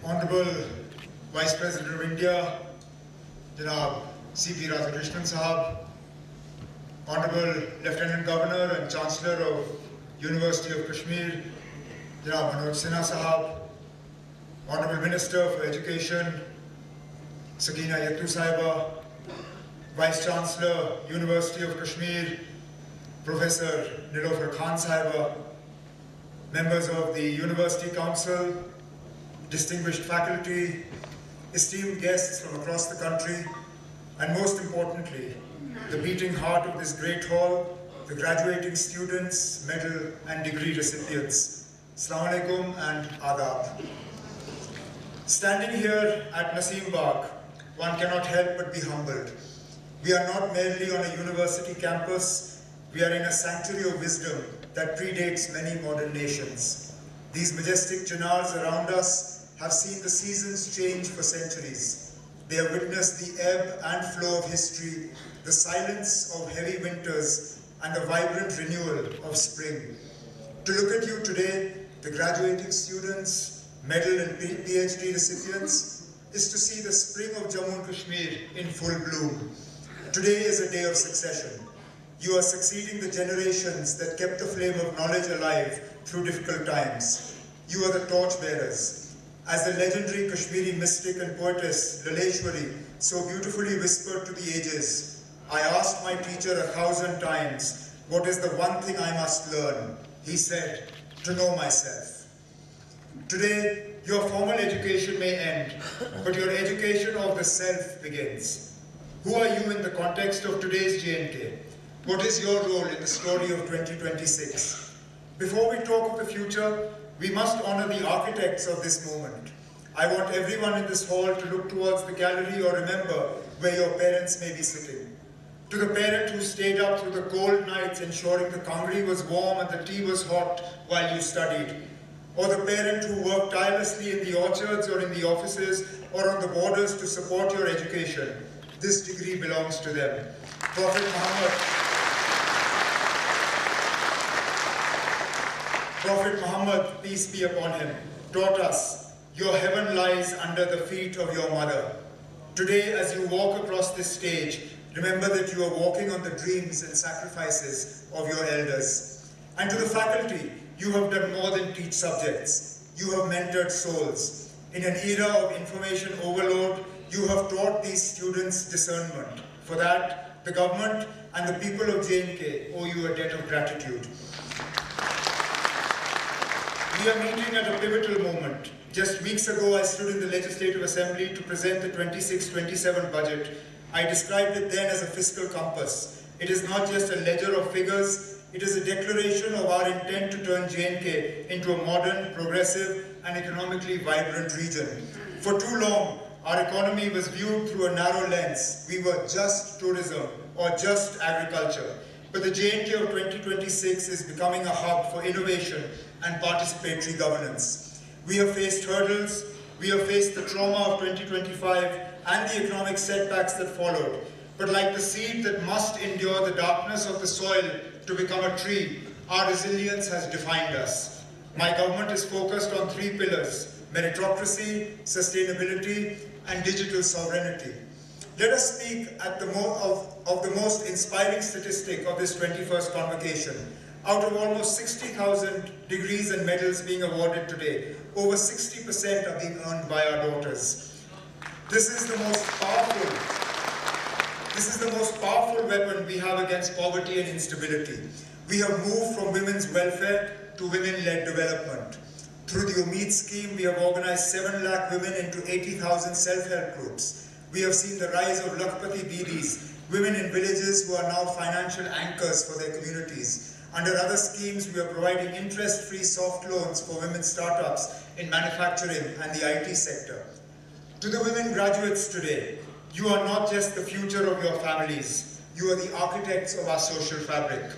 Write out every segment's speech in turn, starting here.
Honorable Vice President of India, Janab C.P. Radhakrishnan Sahab, Honorable Lieutenant Governor and Chancellor of University of Kashmir, Janab Manoj Sinha Sahab, Honorable Minister for Education, Sakina Yattu Sahiba, Vice Chancellor, University of Kashmir, Professor Nilofer Khan Sahiba, members of the University Council, distinguished faculty, esteemed guests from across the country, and most importantly, the beating heart of this great hall, the graduating students, medal and degree recipients. Assalamu alaikum and adab. Standing here at Naseem Bagh, one cannot help but be humbled. We are not merely on a university campus, we are in a sanctuary of wisdom that predates many modern nations. These majestic Chinars around us have seen the seasons change for centuries. They have witnessed the ebb and flow of history, the silence of heavy winters, and the vibrant renewal of spring. To look at you today, the graduating students, medal and PhD recipients, is to see the spring of Jammu and Kashmir in full bloom. Today is a day of succession. You are succeeding the generations that kept the flame of knowledge alive through difficult times. You are the torchbearers. As the legendary Kashmiri mystic and poetess Laleshwari so beautifully whispered to the ages, I asked my teacher 1,000 times, what is the one thing I must learn? He said, to know myself. Today, your formal education may end, but your education of the self begins. Who are you in the context of today's J&K? What is your role in the story of 2026? Before we talk of the future, we must honor the architects of this moment. I want everyone in this hall to look towards the gallery or remember where your parents may be sitting. To the parent who stayed up through the cold nights ensuring the kangri was warm and the tea was hot while you studied. Or the parent who worked tirelessly in the orchards or in the offices or on the borders to support your education. This degree belongs to them. Prophet Muhammad, peace be upon him, taught us, your heaven lies under the feet of your mother. Today, as you walk across this stage, remember that you are walking on the dreams and sacrifices of your elders. And to the faculty, you have done more than teach subjects. You have mentored souls. In an era of information overload, you have taught these students discernment. For that, the government and the people of J&K owe you a debt of gratitude. We are meeting at a pivotal moment. Just weeks ago, I stood in the Legislative Assembly to present the 26-27 budget. I described it then as a fiscal compass. It is not just a ledger of figures, it is a declaration of our intent to turn J&K into a modern, progressive, and economically vibrant region. For too long, our economy was viewed through a narrow lens. We were just tourism or just agriculture. But the J&K of 2026 is becoming a hub for innovation and participatory governance. We have faced hurdles, we have faced the trauma of 2025 and the economic setbacks that followed. But like the seed that must endure the darkness of the soil to become a tree, our resilience has defined us. My government is focused on 3 pillars: meritocracy, sustainability, and digital sovereignty. Let us speak of the most inspiring statistic of this 21st Convocation. Out of almost 60,000 degrees and medals being awarded today, over 60% are being earned by our daughters. This is the most powerful weapon we have against poverty and instability. We have moved from women's welfare to women-led development. Through the Umeed scheme, we have organized 7 lakh women into 80,000 self-help groups. We have seen the rise of Lakhpati Didis, women in villages who are now financial anchors for their communities. Under other schemes, we are providing interest-free soft loans for women startups in manufacturing and the IT sector. To the women graduates today, you are not just the future of your families, you are the architects of our social fabric.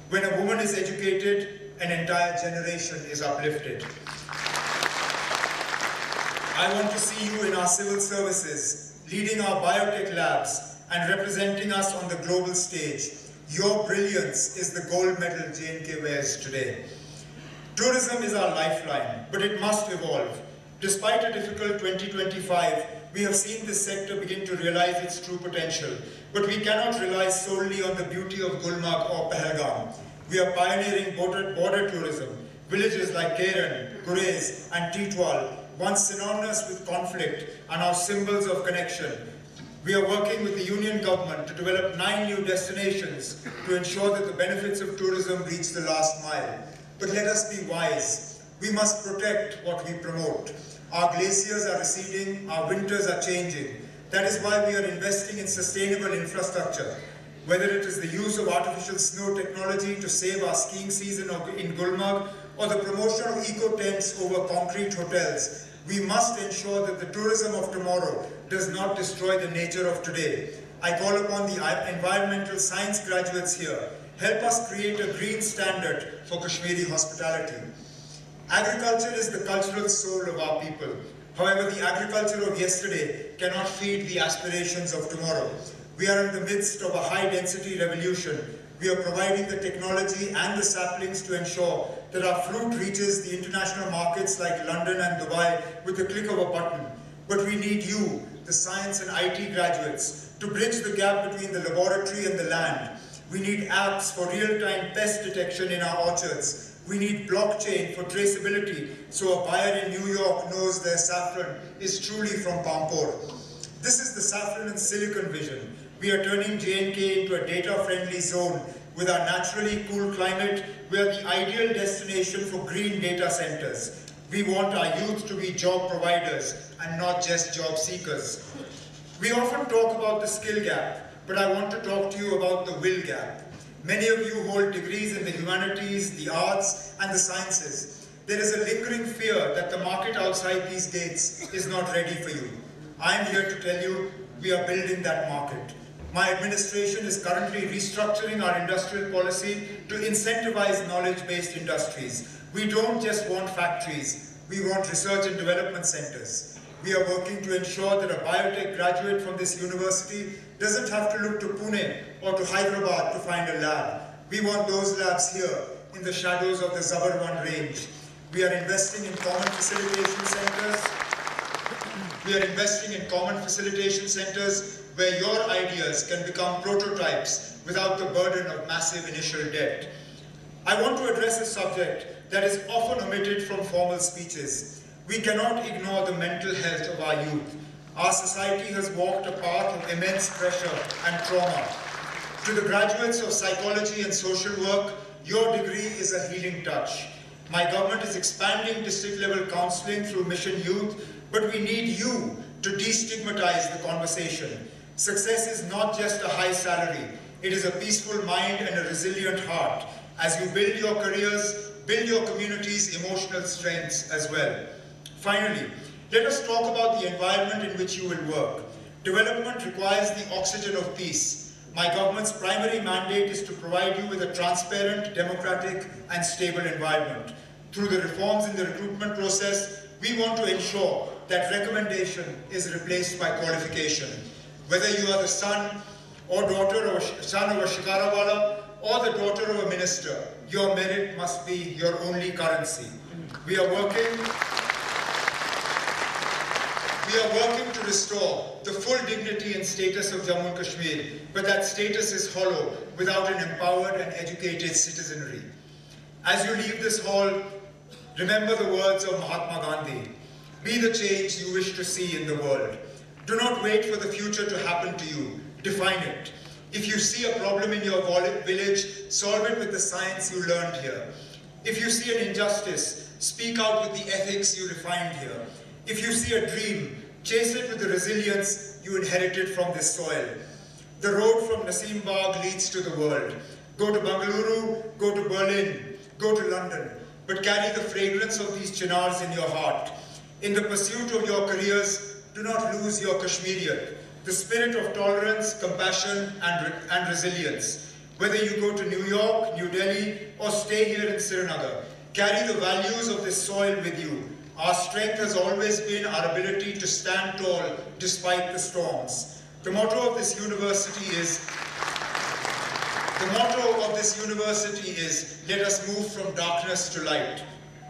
When a woman is educated, an entire generation is uplifted. I want to see you in our civil services, leading our biotech labs and representing us on the global stage. Your brilliance is the gold medal J&K wears today. Tourism is our lifeline, but it must evolve. Despite a difficult 2025, we have seen this sector begin to realize its true potential. But we cannot rely solely on the beauty of Gulmarg or Pahalgam. We are pioneering border tourism. Villages like Keren, Gurez, and Titwal, once synonymous with conflict, are now symbols of connection. We are working with the Union government to develop 9 new destinations to ensure that the benefits of tourism reach the last mile. But let us be wise. We must protect what we promote. Our glaciers are receding, our winters are changing. That is why we are investing in sustainable infrastructure. Whether it is the use of artificial snow technology to save our skiing season in Gulmarg, or the promotion of eco-tents over concrete hotels, we must ensure that the tourism of tomorrow does not destroy the nature of today. I call upon the environmental science graduates here. Help us create a green standard for Kashmiri hospitality. Agriculture is the cultural soul of our people. However, the agriculture of yesterday cannot feed the aspirations of tomorrow. We are in the midst of a high-density revolution. We are providing the technology and the saplings to ensure that our fruit reaches the international markets like London and Dubai with the click of a button. But we need you, the science and IT graduates, to bridge the gap between the laboratory and the land. We need apps for real-time pest detection in our orchards. We need blockchain for traceability so a buyer in New York knows their saffron is truly from Pampore. This is the saffron and silicon vision. We are turning J&K into a data-friendly zone. With our naturally cool climate, we are the ideal destination for green data centers. We want our youth to be job providers and not just job seekers. We often talk about the skill gap, but I want to talk to you about the will gap. Many of you hold degrees in the humanities, the arts, and the sciences. There is a lingering fear that the market outside these gates is not ready for you. I am here to tell you, we are building that market. My administration is currently restructuring our industrial policy to incentivize knowledge-based industries. We don't just want factories, we want research and development centers. We are working to ensure that a biotech graduate from this university doesn't have to look to Pune or to Hyderabad to find a lab. We want those labs here in the shadows of the Zabarwan range. We are investing in common facilitation centers. Where your ideas can become prototypes without the burden of massive initial debt. I want to address a subject that is often omitted from formal speeches. We cannot ignore the mental health of our youth. Our society has walked a path of immense pressure and trauma. To the graduates of psychology and social work, your degree is a healing touch. My government is expanding district-level counseling through Mission Youth, but we need you to destigmatize the conversation. Success is not just a high salary. It is a peaceful mind and a resilient heart. As you build your careers, build your community's emotional strengths as well. Finally, let us talk about the environment in which you will work. Development requires the oxygen of peace. My government's primary mandate is to provide you with a transparent, democratic, and stable environment. Through the reforms in the recruitment process, we want to ensure that recommendation is replaced by qualification. Whether you are the son or daughter of a shikarawala or the daughter of a minister, your merit must be your only currency. We are working to restore the full dignity and status of Jammu and Kashmir, but that status is hollow without an empowered and educated citizenry. As you leave this hall, remember the words of Mahatma Gandhi. Be the change you wish to see in the world. Do not wait for the future to happen to you. Define it. If you see a problem in your village, solve it with the science you learned here. If you see an injustice, speak out with the ethics you refined here. If you see a dream, chase it with the resilience you inherited from this soil. The road from Naseem Bagh leads to the world. Go to Bengaluru, go to Berlin, go to London, but carry the fragrance of these chinars in your heart. In the pursuit of your careers, do not lose your Kashmiriyat, the spirit of tolerance, compassion, and resilience. Whether you go to New York, New Delhi, or stay here in Srinagar, carry the values of this soil with you. Our strength has always been our ability to stand tall despite the storms. The motto of this university is, let us move from darkness to light.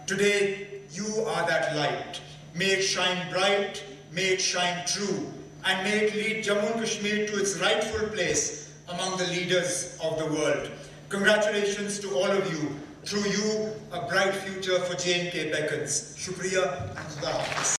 Today, you are that light. May it shine bright, may it shine true, and may it lead Jammu and Kashmir to its rightful place among the leaders of the world. Congratulations to all of you. Through you, a bright future for J&K beckons. Shukriya and Khuda Hafiz.